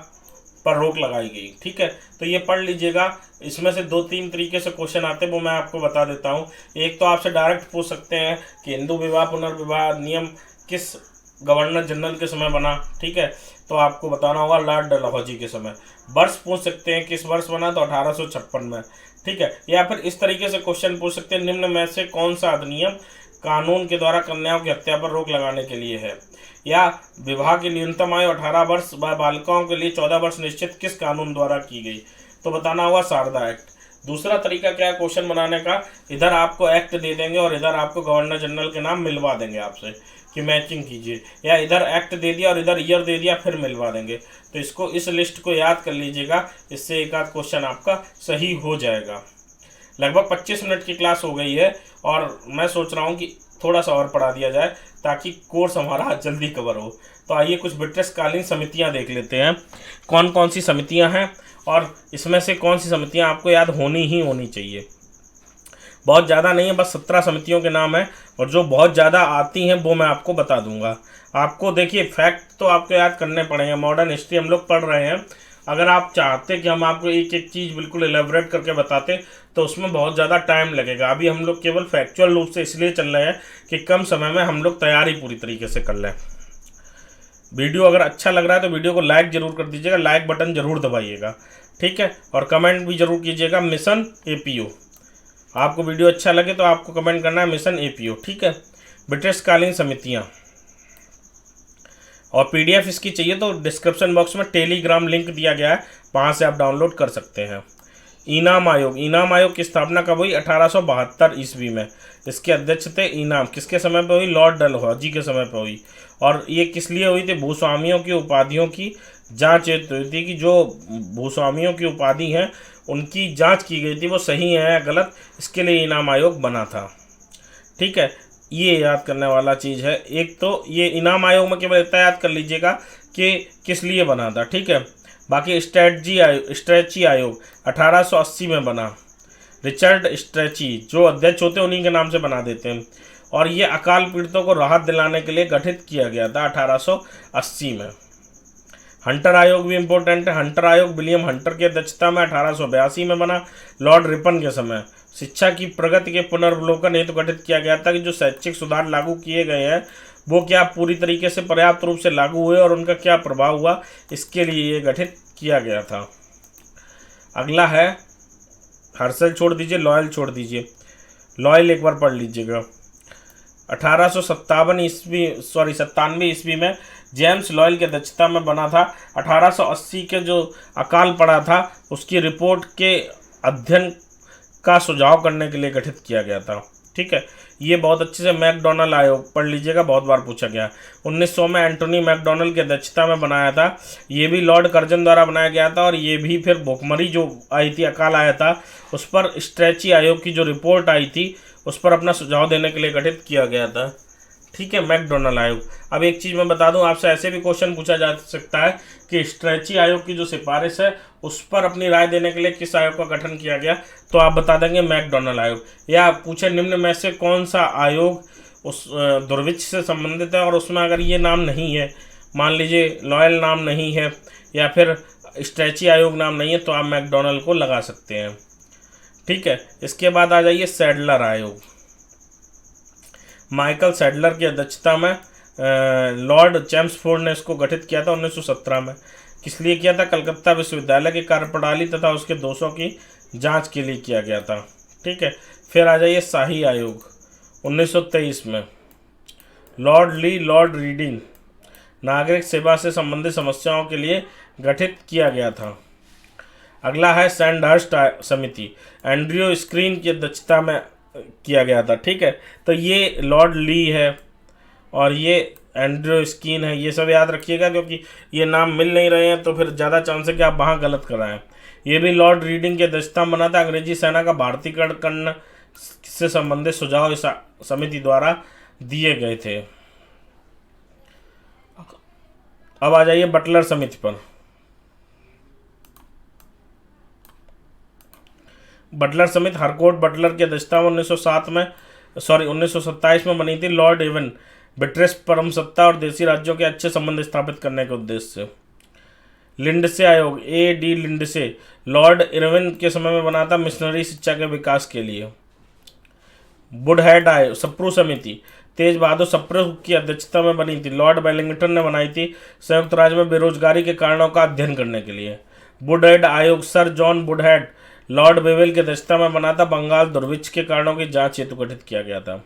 पर रोक लगाई गई। ठीक है। तो ये पढ़ लीजिएगा। इसमें से 2-3 तरीके से क्वेश्चन आते हैं, वो मैं आपको बता देता हूँ। एक तो आपसे डायरेक्ट पूछ सकते हैं कि हिंदू विवाह पुनर्विवाह नियम किस गवर्नर जनरल के समय बना। ठीक है। तो आपको बताना होगा लॉर्ड डलहौजी के समय। वर्ष पूछ सकते हैं किस वर्ष बना, तो 1856 में। ठीक है। या फिर इस तरीके से क्वेश्चन पूछ सकते हैं निम्न में से कौन सा अधिनियम कानून के द्वारा कन्याओं की हत्या पर रोक लगाने के लिए है, या विवाह की न्यूनतम आयु 18 वर्ष व बालिकाओं के लिए 14 वर्ष निश्चित किस कानून द्वारा की गई। तो बताना होगा शारदा एक्ट। दूसरा तरीका क्या है क्वेश्चन बनाने का, इधर आपको एक्ट दे देंगे और इधर आपको गवर्नर जनरल के नाम मिलवा देंगे आपसे कि मैचिंग कीजिए, या इधर एक्ट दे दिया और इधर ईयर दे दिया फिर मिलवा देंगे। तो इसको इस लिस्ट को याद कर लीजिएगा, इससे एक आध क्वेश्चन आपका सही हो जाएगा। लगभग 25 मिनट की क्लास हो गई है और मैं सोच रहा हूँ कि थोड़ा सा और पढ़ा दिया जाए ताकि कोर्स हमारा जल्दी कवर हो। तो आइए कुछ ब्रिटिशकालीन समितियाँ देख लेते हैं, कौन कौन सी समितियाँ हैं और इसमें से कौन सी समितियाँ आपको याद होनी ही होनी चाहिए। बहुत ज़्यादा नहीं है, बस 17 समितियों के नाम हैं और जो बहुत ज़्यादा आती हैं वो मैं आपको बता दूंगा। आपको देखिए फैक्ट तो आपको याद करने पड़ेंगे। मॉडर्न हिस्ट्री हम लोग पढ़ रहे हैं, अगर आप चाहते कि हम आपको एक एक चीज़ बिल्कुल एलेबोरेट करके बताते तो उसमें बहुत ज़्यादा टाइम लगेगा। अभी हम लोग केवल फैक्चुअल रूप से इसलिए चल रहे हैं कि कम समय में हम लोग तैयारी पूरी तरीके से कर लें। वीडियो अगर अच्छा लग रहा है तो वीडियो को लाइक ज़रूर कर दीजिएगा, लाइक बटन ज़रूर दबाइएगा, ठीक है। और कमेंट भी ज़रूर कीजिएगा मिशन APO। आपको वीडियो अच्छा लगे तो आपको कमेंट करना है मिशन APO, ठीक है। ब्रिटिशकालीन समितियाँ और PDF इसकी चाहिए तो डिस्क्रिप्शन बॉक्स में टेलीग्राम लिंक दिया गया है, वहाँ से आप डाउनलोड कर सकते हैं। इनाम आयोग, इनाम आयोग की स्थापना कब हुई? 1872 ईस्वी में। इसके अध्यक्ष थे इनाम, किसके समय पर हुई? लॉर्ड डलहौजी के समय पर हुई। और ये किस लिए हुई थी? भूस्वामियों की उपाधियों की जांच हुई थी कि जो भूस्वामियों की उपाधि हैं उनकी जांच की गई थी, वो सही है या गलत, इसके लिए इनाम आयोग बना था, ठीक है। ये याद करने वाला चीज़ है। एक तो ये इनाम आयोग में केवल इतना याद कर लीजिएगा कि किस लिए बना था, ठीक है। बाकी स्ट्रेची आयोग 1880 में बना। रिचर्ड स्ट्रेची जो अध्यक्ष होते हैं उन्हीं के नाम से बना देते हैं। और ये अकाल पीड़ितों को राहत दिलाने के लिए गठित किया गया था 1880 में। हंटर आयोग भी इम्पोर्टेंट है। हंटर आयोग विलियम हंटर की अध्यक्षता में 1882 में बना, लॉर्ड रिपन के समय। शिक्षा की प्रगति के पुनर्वलोकन हेतु गठित किया गया था कि जो शैक्षिक सुधार लागू किए गए हैं वो क्या पूरी तरीके से पर्याप्त रूप से लागू हुए और उनका क्या प्रभाव हुआ, इसके लिए ये गठित किया गया था। अगला है, हर्षल छोड़ दीजिए, लॉयल छोड़ दीजिए। लॉयल एक बार पढ़ लीजिएगा। 97 ईस्वी में जेम्स लॉयल की अध्यक्षता में बना था। 1880 के जो अकाल पड़ा था उसकी रिपोर्ट के अध्ययन का सुझाव करने के लिए गठित किया गया था, ठीक है। ये बहुत अच्छे से मैकडॉनल्ड आयोग पढ़ लीजिएगा, बहुत बार पूछा गया। 1900 में एंटोनी मैकडॉनल्ड की अध्यक्षता में बनाया था। ये भी लॉर्ड कर्जन द्वारा बनाया गया था। और ये भी फिर भुखमरी जो आई थी, अकाल आया था, उस पर स्ट्रेची आयोग की जो रिपोर्ट आई थी उस पर अपना सुझाव देने के लिए गठित किया गया था, ठीक है, मैकडॉनल्ड आयोग। अब एक चीज़ मैं बता दूं, आपसे ऐसे भी क्वेश्चन पूछा जा सकता है कि स्ट्रेची आयोग की जो सिफारिश है उस पर अपनी राय देने के लिए किस आयोग का गठन किया गया, तो आप बता देंगे मैकडॉनल्ड आयोग। या पूछे निम्न में से कौन सा आयोग उस दुर्भिक्ष से संबंधित है और उसमें अगर ये नाम नहीं है, मान लीजिए लॉयल नाम नहीं है या फिर स्ट्रेची आयोग नाम नहीं है, तो आप मैकडॉनल्ड को लगा सकते हैं, ठीक है। इसके बाद आ जाइए सैडलर आयोग। माइकल सैडलर की अध्यक्षता में लॉर्ड चैम्सफोर्ड ने इसको गठित किया था 1917 में। किस लिए किया था? कलकत्ता विश्वविद्यालय की कार्यप्रणाली तथा उसके दोषों की जांच के लिए किया गया था, ठीक है। फिर आ जाइए शाही आयोग 1923 में। लॉर्ड ली, लॉर्ड रीडिंग नागरिक सेवा से संबंधित समस्याओं के लिए गठित किया गया था। अगला है सैंडहर्स्ट समिति, एंड्रयू स्क्रीन की अध्यक्षता में किया गया था, ठीक है। तो ये लॉर्ड ली है और ये एंड्रयू स्कीन है, ये सब याद रखिएगा क्योंकि ये नाम मिल नहीं रहे हैं तो फिर ज़्यादा चांस है कि आप वहाँ गलत कराएं। ये भी लॉर्ड रीडिंग की अध्यक्षता में बना था। अंग्रेजी सेना का भारतीकरण करने से संबंधित सुझाव इस समिति द्वारा दिए गए थे। अब आ जाइए बटलर समिति पर। बटलर समिति हरकोर्ट बटलर की अध्यक्षता में 1927 में बनी थी। लॉर्ड इवन ब्रिटिश परम सत्ता और देसी राज्यों के अच्छे संबंध स्थापित करने के उद्देश्य से। लिंडसे आयोग, A.D. लिंडसे लॉर्ड इरविन के समय में बना था मिशनरी शिक्षा के विकास के लिए। वुडहेड आयोग, सप्रू समिति तेज बहादुर सप्रू की अध्यक्षता में बनी थी। लॉर्ड वेलिंगटन ने बनाई थी संयुक्त राज्य में बेरोजगारी के कारणों का अध्ययन करने के लिए। वुडहेड आयोग सर जॉन वुडहेड लॉर्ड बेवेल की अध्यक्षता में बना था। बंगाल दुर्भिक्ष के कारणों की जांच हेतु गठित किया गया था।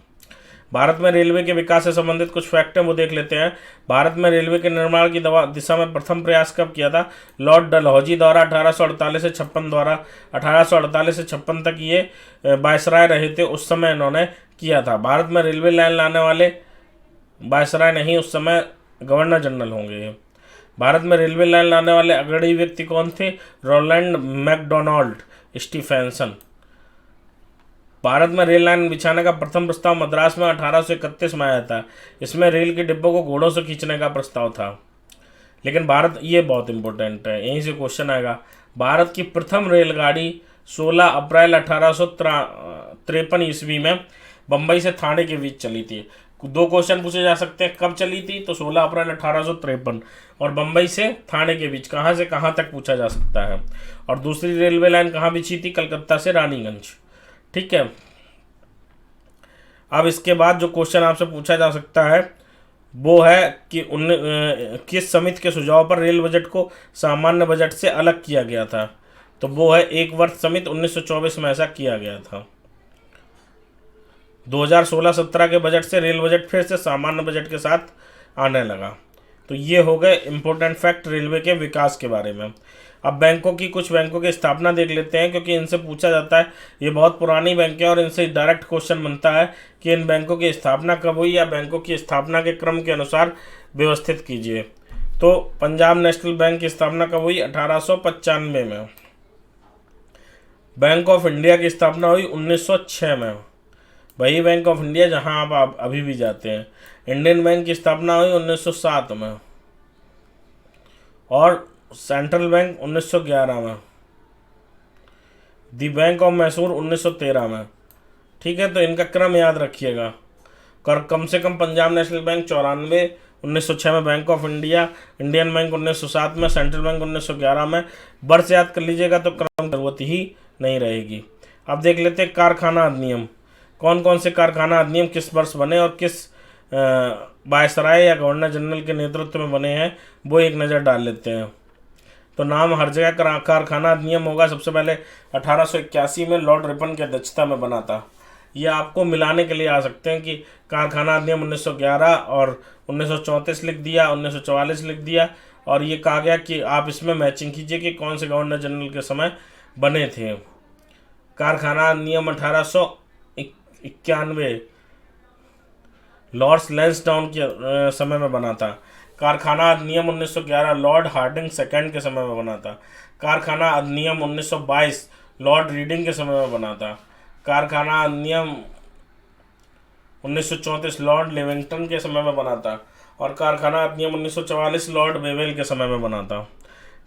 भारत में रेलवे के विकास से संबंधित कुछ फैक्ट हैं, वो देख लेते हैं। भारत में रेलवे के निर्माण की दिशा में प्रथम प्रयास कब किया था? लॉर्ड डलहौजी द्वारा 1848 से 56 द्वारा 1848 से 56 तक ये वायसराय रहे थे, उस समय इन्होंने किया था। भारत में रेलवे लाइन लाने वाले वायसराय नहीं, उस समय गवर्नर जनरल होंगे। भारत में रेलवे लाइन लाने वाले अग्रणी व्यक्ति कौन थे? Rowland McDonald Stephenson. भारत में रेल लाइन बिछाने का प्रथम प्रस्ताव मद्रास में 1831 में आया था। इसमें रेल के डिब्बों को घोड़ों से खींचने का प्रस्ताव था। लेकिन भारत, ये बहुत इंपॉर्टेंट है, यहीं से क्वेश्चन आएगा। भारत की प्रथम रेलगाड़ी 16 अप्रैल 1853 ईस्वी में बम्बई से थाने के बीच चली थी। दो क्वेश्चन पूछे जा सकते हैं, कब चली थी, तो 16 अप्रैल 1853, और बम्बई से थाने के बीच कहाँ से कहाँ तक पूछा जा सकता है। और दूसरी रेलवे लाइन कहाँ बिछी थी, कलकत्ता से रानीगंज। ठीक है, अब इसके बाद जो क्वेश्चन आपसे पूछा जा सकता है वो है कि किस समिति के सुझाव पर रेल बजट को सामान्य बजट से अलग किया गया था, तो वो है एक वर्ष समिति, 1924 में ऐसा किया गया था। 2016-17 के बजट से रेल बजट फिर से सामान्य बजट के साथ आने लगा। तो ये हो गए इम्पोर्टेंट फैक्ट रेलवे के विकास के बारे में। अब कुछ बैंकों की स्थापना देख लेते हैं, क्योंकि इनसे पूछा जाता है, ये बहुत पुरानी बैंक है और इनसे डायरेक्ट क्वेश्चन बनता है कि इन बैंकों की स्थापना कब हुई, या बैंकों की स्थापना के क्रम के अनुसार व्यवस्थित कीजिए। तो पंजाब नेशनल बैंक की स्थापना कब हुई, 1895 में। बैंक ऑफ इंडिया की स्थापना हुई 1906 में, वही बैंक ऑफ इंडिया जहां आप अभी भी जाते हैं। इंडियन बैंक की स्थापना हुई 1907 में, और सेंट्रल बैंक 1911 में। दी बैंक ऑफ मैसूर 1913 में। ठीक है, तो इनका क्रम याद रखिएगा। कम से कम पंजाब नेशनल बैंक 94, 1906 में bank of India, Indian bank 1907 में, सेंट्रल बैंक 1911 में। वर्ष याद कर लीजिएगा तो क्रम जरूरत ही नहीं रहेगी। अब देख लेते हैं कारखाना अधिनियम। कौन कौन से कारखाना अधिनियम किस वर्ष बने और किस वायसराय या गवर्नर जनरल के नेतृत्व में बने हैं, वो एक नज़र डाल लेते हैं। तो नाम हर जगह कारखाना अधिनियम होगा। सबसे पहले 1881 में लॉर्ड रिपन की अध्यक्षता में बना था। ये आपको मिलाने के लिए आ सकते हैं कि कारखाना अधिनियम 1911 और 1934 लिख दिया, 1944 लिख दिया, और ये कहा गया कि आप इसमें मैचिंग कीजिए कि कौन से गवर्नर जनरल के समय बने थे। कारखाना अधिनियम 1891 लॉर्ड्स लैंसडाउन के समय में बना था। कारखाना अधिनियम 1911 लॉर्ड हार्डिंग सेकंड के समय में बना था। कारखाना अधिनियम 1922 लॉर्ड रीडिंग के समय में बना था। कारखाना अधिनियम 1934 लॉर्ड लिविंगस्टन के समय में बना था। और कारखाना अधिनियम 1944 लॉर्ड वेवेल के समय में बना था।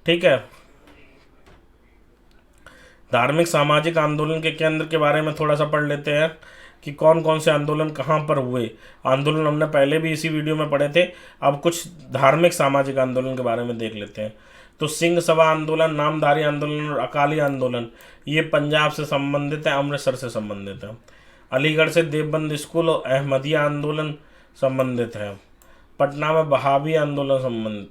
ठीक है, धार्मिक सामाजिक आंदोलन के केंद्र के बारे में थोड़ा सा पढ़ लेते हैं कि कौन कौन से आंदोलन कहाँ पर हुए। आंदोलन हमने पहले भी इसी वीडियो में पढ़े थे। अब कुछ धार्मिक सामाजिक आंदोलन के बारे में देख लेते हैं। तो सिंह सभा आंदोलन, नामधारी आंदोलन और अकाली आंदोलन, ये पंजाब से संबंधित है, अमृतसर से संबंधित है। अलीगढ़ से देवबंद स्कूल और अहमदिया आंदोलन संबंधित है। पटना में बहावी आंदोलन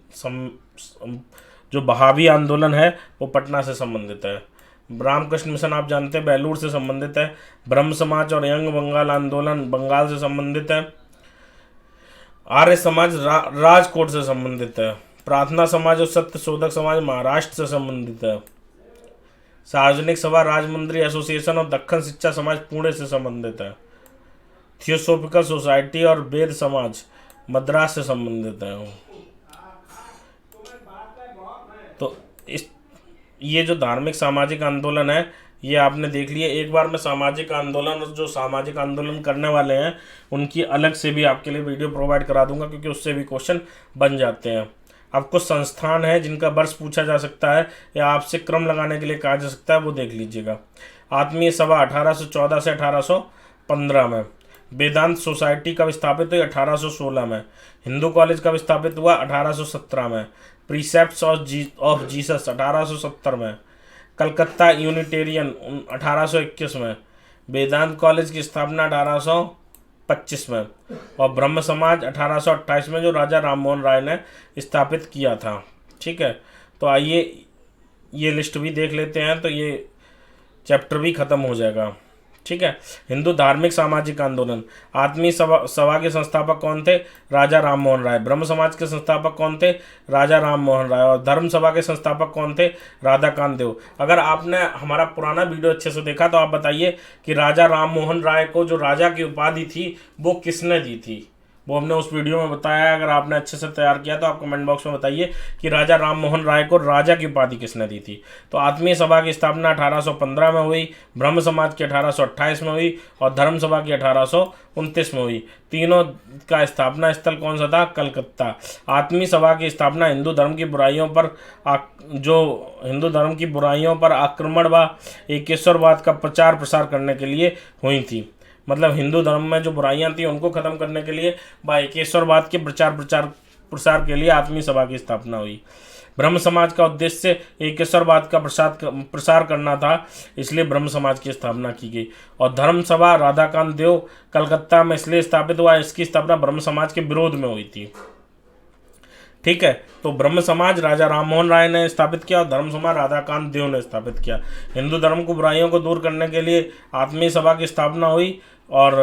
जो बहावी आंदोलन है वो पटना से संबंधित है। रामकृष्ण मिशन आप जानते हैं बेलूर से संबंधित है। ब्रह्म समाज और यंग बंगाल आंदोलन बंगाल से संबंधित है। आर्य समाज राजकोट से संबंधित है। प्रार्थना समाज और सत्य शोधक समाज महाराष्ट्र से संबंधित है। सार्वजनिक सभा राजमंदिर एसोसिएशन और दक्खन शिक्षा समाज पुणे से संबंधित है। थियोसोफिकल सोसाइटी और वेद समाज मद्रास से संबंधित है। तो ये जो धार्मिक सामाजिक आंदोलन है ये आपने देख लिया। एक बार मैं सामाजिक आंदोलन और जो सामाजिक आंदोलन करने वाले हैं उनकी अलग से भी आपके लिए वीडियो प्रोवाइड करा दूंगा, क्योंकि उससे भी क्वेश्चन बन जाते हैं। अब कुछ संस्थान है जिनका वर्ष पूछा जा सकता है या आपसे क्रम लगाने के लिए कहा जा सकता है, वो देख लीजिएगा। आत्मीय सभा 1814 से 1815 में। वेदांत सोसाइटी कब स्थापित हुई, 1816 में। हिंदू कॉलेज कब स्थापित हुआ, 1817 में। प्रीसेप्ट्स ऑफ जीसस 1870 में। कलकत्ता यूनिटेरियन 1821 में। वेदांत कॉलेज की स्थापना 1825 में। और ब्रह्म समाज 1828 में, जो राजा राममोहन राय ने स्थापित किया था। ठीक है, तो आइए ये लिस्ट भी देख लेते हैं, तो ये चैप्टर भी ख़त्म हो जाएगा। ठीक है, हिंदू धार्मिक सामाजिक आंदोलन। आत्मीय सभा के संस्थापक कौन थे, राजा राममोहन राय। ब्रह्म समाज के संस्थापक कौन थे, राजा राममोहन राय। और धर्म सभा के संस्थापक कौन थे, राधाकांत देव। अगर आपने हमारा पुराना वीडियो अच्छे से देखा तो आप बताइए कि राजा राममोहन राय को जो राजा की उपाधि थी वो किसने दी थी, वो हमने उस वीडियो में बताया। अगर आपने अच्छे से तैयार किया तो आप कमेंट बॉक्स में बताइए कि राजा राममोहन राय को राजा की उपाधि किसने दी थी। तो आत्मीय सभा की स्थापना 1815 में हुई, ब्रह्म समाज की 1828 में हुई और धर्म सभा की 1829 में हुई। तीनों का स्थापना स्थल कौन सा था, कलकत्ता। आत्मीय सभा की स्थापना हिंदू धर्म की बुराइयों पर आक्रमण व एकेश्वरवाद का प्रचार प्रसार करने के लिए हुई थी। मतलब हिंदू धर्म में जो बुराइयां थी उनको खत्म करने के लिए व एकेश्वरवाद के प्रसार के लिए आत्मीय सभा की स्थापना हुई। ब्रह्म समाज का उद्देश्य एकेश्वरवाद का प्रसार करना था, इसलिए ब्रह्म समाज की स्थापना की गई। और धर्म सभा राधाकांत देव कलकत्ता में इसलिए स्थापित हुआ, इसकी स्थापना ब्रह्म समाज के विरोध में हुई थी। ठीक है, तो ब्रह्म समाज राजा राम मोहन राय ने स्थापित किया और धर्म समाज राधाकांत देव ने स्थापित किया। हिंदू धर्म को बुराइयों को दूर करने के लिए आत्मीय सभा की स्थापना हुई और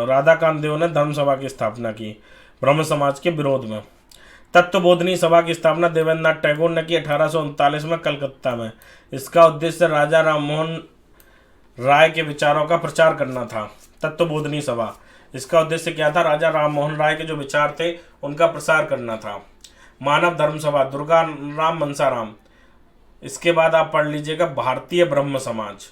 राधाकांत देव ने धर्म सभा की स्थापना की ब्रह्म समाज के विरोध में। तत्वबोधिनी सभा की स्थापना देवेंद्रनाथ टैगोर ने की 1839 में कलकत्ता में। इसका उद्देश्य राजा राम मोहन राय के विचारों का प्रचार करना था। तत्वबोधिनी सभा, इसका उद्देश्य क्या था? राजा राम मोहन राय के जो विचार थे उनका प्रसार करना था। मानव धर्म सभा दुर्गा राम मनसाराम, इसके बाद आप पढ़ लीजिएगा भारतीय ब्रह्म समाज।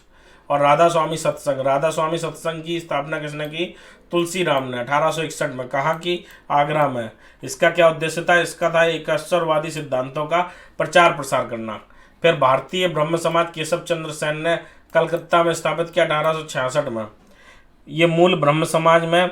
और राधा स्वामी सत्संग, राधा स्वामी सत्संग की स्थापना किसने की? तुलसी राम ने 1861 में। कहा कि आगरा में। इसका क्या उद्देश्य था? इसका था एकेश्वरवादी सिद्धांतों का प्रचार प्रसार करना। फिर भारतीय ब्रह्म समाज केशव चंद्र सेन ने कलकत्ता में स्थापित किया 1866 में। ये मूल ब्रह्म समाज में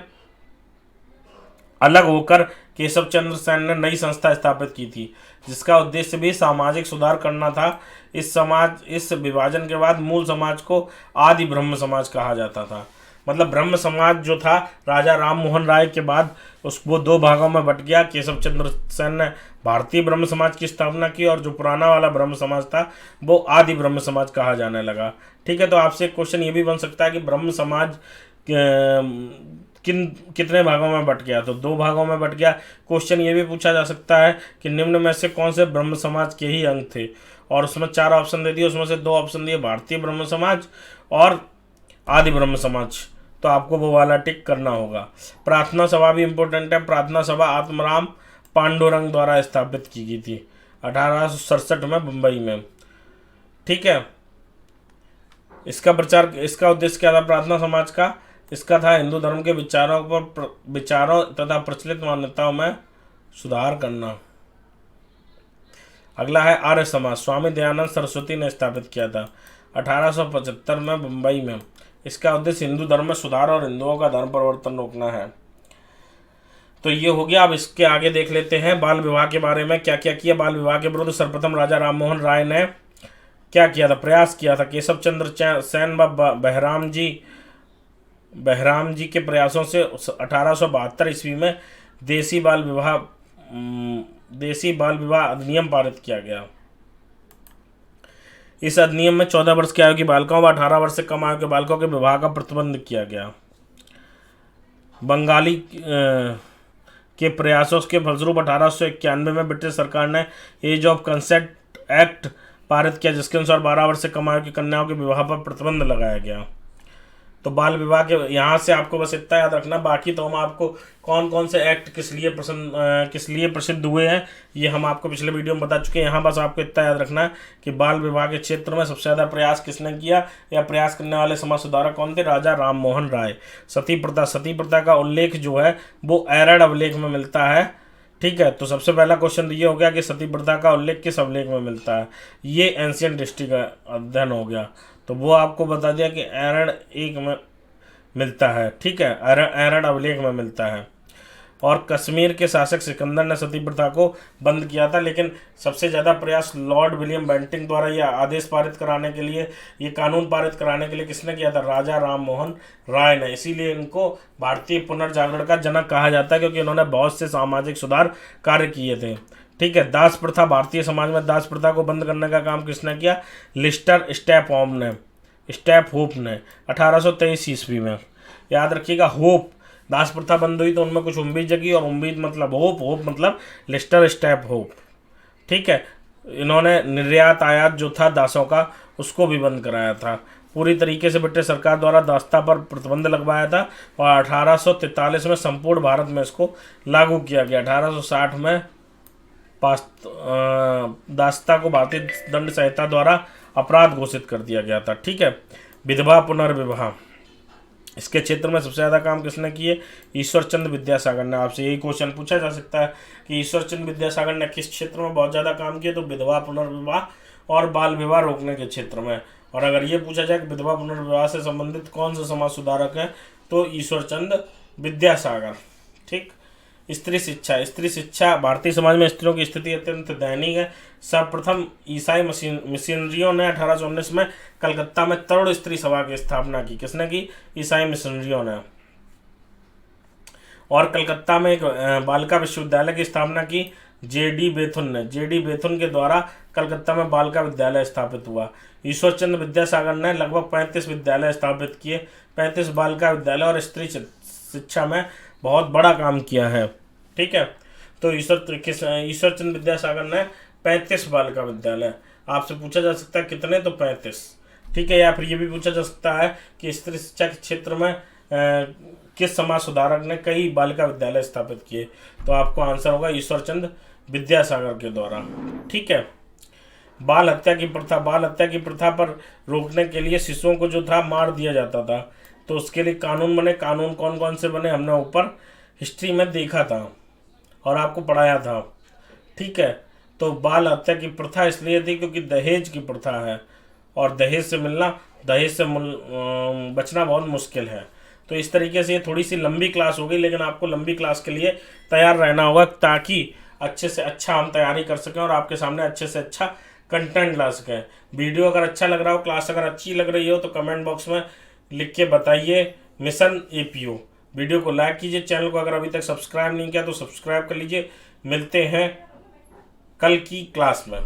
अलग होकर केशव चंद्र सेन ने नई संस्था स्थापित की थी, जिसका उद्देश्य भी सामाजिक सुधार करना था। इस विभाजन के बाद मूल समाज को आदि ब्रह्म समाज कहा जाता था। मतलब ब्रह्म समाज जो था राजा राम मोहन राय के बाद वो दो भागों में बट गया। केशव चंद्र सेन ने भारतीय ब्रह्म समाज की स्थापना की और जो पुराना वाला ब्रह्म समाज था वो आदि ब्रह्म समाज कहा जाने लगा। ठीक है, तो आपसे एक क्वेश्चन ये भी बन सकता है कि ब्रह्म समाज कितने भागों में बट गया? तो दो भागों में बट गया। क्वेश्चन ये भी पूछा जा सकता है कि निम्न में से कौन से ब्रह्म समाज के ही अंग थे? और उसमें 4 ऑप्शन दे दिए, उसमें से 2 ऑप्शन दिए भारतीय ब्रह्म समाज और आदि ब्रह्म समाज। तो आपको वो वाला टिक करना होगा। प्रार्थना सभा भी इम्पोर्टेंट है। प्रार्थना सभा आत्माराम पांडुरंग द्वारा स्थापित की गई थी 1867 में मुंबई में। ठीक है, इसका उद्देश्य क्या था प्रार्थना समाज का? इसका था हिंदू धर्म के विचारों तथा प्रचलित मान्यताओं में सुधार करना। अगला है आर्य समाज, स्वामी दयानंद सरस्वती ने स्थापित किया था 1875 में मुंबई में। इसका उद्देश्य हिंदू धर्म में सुधार और हिंदुओं का धर्म परिवर्तन रोकना है। तो ये हो गया। अब इसके आगे देख लेते हैं बाल विवाह के बारे में। क्या क्या किया बाल विवाह के विरुद्ध? सर्वप्रथम राजा राम मोहन राय ने क्या किया था? प्रयास किया था। केशव चंद्र सेन व बहराम जी के प्रयासों से 1872 ईस्वी में देसी बाल विवाह अधिनियम पारित किया गया। इस अधिनियम में 14 वर्ष की आयु की बालिकाओं व 18 वर्ष से कम आयु के बालकों के विवाह का प्रतिबंध किया गया। बंगाली के प्रयासों के फलस्वरूप 1891 में ब्रिटिश सरकार ने एज ऑफ कंसेंट एक्ट पारित किया, जिसके अनुसार 12 वर्ष से कम आयु की कन्याओं के विवाह पर प्रतिबंध लगाया गया। तो बाल विवाह के यहाँ से आपको बस इतना याद रखना। बाकी तो हम आपको कौन कौन से एक्ट किस लिए प्रसिद्ध हुए हैं ये हम आपको पिछले वीडियो में बता चुके हैं। यहाँ बस आपको इतना याद रखना है कि बाल विवाह के क्षेत्र में सबसे ज़्यादा प्रयास किसने किया या प्रयास करने वाले समाज सुधारक कौन थे? राजा राम मोहन राय। सती प्रथा का उल्लेख जो है वो एरड़ अभिलेख में मिलता है। ठीक है, तो सबसे पहला क्वेश्चन ये हो गया कि सती प्रथा का उल्लेख किस अभिलेख में मिलता है? ये एंशियंट हिस्ट्री का अध्ययन हो गया, तो वो आपको बता दिया कि एरड़ एक में मिलता है। ठीक है, एरड़ अभिलेख में मिलता है। और कश्मीर के शासक सिकंदर ने सती प्रथा को बंद किया था, लेकिन सबसे ज़्यादा प्रयास लॉर्ड विलियम बेंटिंग द्वारा यह आदेश पारित कराने के लिए, ये कानून पारित कराने के लिए किसने किया था? राजा राम मोहन राय ने। इसीलिए इनको भारतीय पुनर्जागरण का जनक कहा जाता है, क्योंकि इन्होंने बहुत से सामाजिक सुधार कार्य किए थे। ठीक है, दास प्रथा, भारतीय समाज में दास प्रथा को बंद करने का काम किसने किया? लिस्टर स्टैपहोप ने 1823 ईस्वी में। याद रखिएगा, होप, दास प्रथा बंद हुई तो उनमें कुछ उम्मीद जगी, और उम्मीद मतलब होप मतलब लिस्टर स्टैपहोप। ठीक है, इन्होंने निर्यात आयात जो था दासों का उसको भी बंद कराया था। पूरी तरीके से ब्रिटिश सरकार द्वारा दास्ता पर प्रतिबंध लगवाया था और 1843 में संपूर्ण भारत में इसको लागू किया गया। 1860 में दास्ता को भारतीय दंड संहिता द्वारा अपराध घोषित कर दिया गया था। ठीक है, विधवा पुनर्विवाह, इसके क्षेत्र में सबसे ज़्यादा काम किसने किए? ईश्वर चंद्र विद्यासागर ने। आपसे यही क्वेश्चन पूछा जा सकता है कि ईश्वर चंद्र विद्यासागर ने किस क्षेत्र में बहुत ज़्यादा काम किया? तो विधवा पुनर्विवाह और बाल विवाह रोकने के क्षेत्र में। और अगर ये पूछा जाए कि विधवा पुनर्विवाह से संबंधित कौन से समाज सुधारक हैं, तो ईश्वरचंद विद्यासागर। ठीक। स्त्री शिक्षा भारतीय समाज में स्त्रियों की स्थिति अत्यंत दयनीय है। सर्वप्रथम ईसाई मिशनरियों ने 1819 में कलकत्ता में तरुण स्त्री सभा की स्थापना की। किसने की? ईसाई मिशनरियों ने। और कलकत्ता में एक बालिका विश्वविद्यालय की स्थापना की J.D. बेथुन ने। J.D. बेथुन के द्वारा कलकत्ता में बालिका विद्यालय स्थापित हुआ। ईश्वरचंद्र विद्यासागर ने लगभग 35 विद्यालय स्थापित किए, 35 बालिका विद्यालय और स्त्री शिक्षा में बहुत बड़ा काम किया है। ठीक है। तो ईश्वरचंद्र विद्यासागर ने 35 बालिका विद्यालय। आपसे पूछा जा सकता है कितने, तो 35। ठीक है। या फिर ये भी पूछा जा सकता है कि स्त्री शिक्षा के क्षेत्र में किस समाज सुधारक ने कई बालिका विद्यालय स्थापित किए, तो आपको आंसर होगा ईश्वरचंद्र विद्यासागर के द्वारा। ठीक है। बाल हत्या की प्रथा। बाल हत्या की प्रथा पर रोकने के लिए शिशुओं को जो था मार दिया जाता था, तो उसके लिए कानून बने। कानून कौन कौन से बने हमने ऊपर हिस्ट्री में देखा था और आपको पढ़ाया था। ठीक है। तो बाल हत्या की प्रथा इसलिए थी क्योंकि दहेज की प्रथा है और दहेज से बचना बहुत मुश्किल है। तो इस तरीके से ये थोड़ी सी लंबी क्लास हो गई, लेकिन आपको लंबी क्लास के लिए तैयार रहना होगा ताकि अच्छे से अच्छा हम तैयारी कर सकें और आपके सामने अच्छे से अच्छा कंटेंट ला सकें। वीडियो अगर अच्छा लग रहा हो, क्लास अगर अच्छी लग रही हो, तो कमेंट बॉक्स में लिख के बताइए मिशन APO। वीडियो को लाइक कीजिए, चैनल को अगर अभी तक सब्सक्राइब नहीं किया तो सब्सक्राइब कर लीजिए। मिलते हैं कल की क्लास में।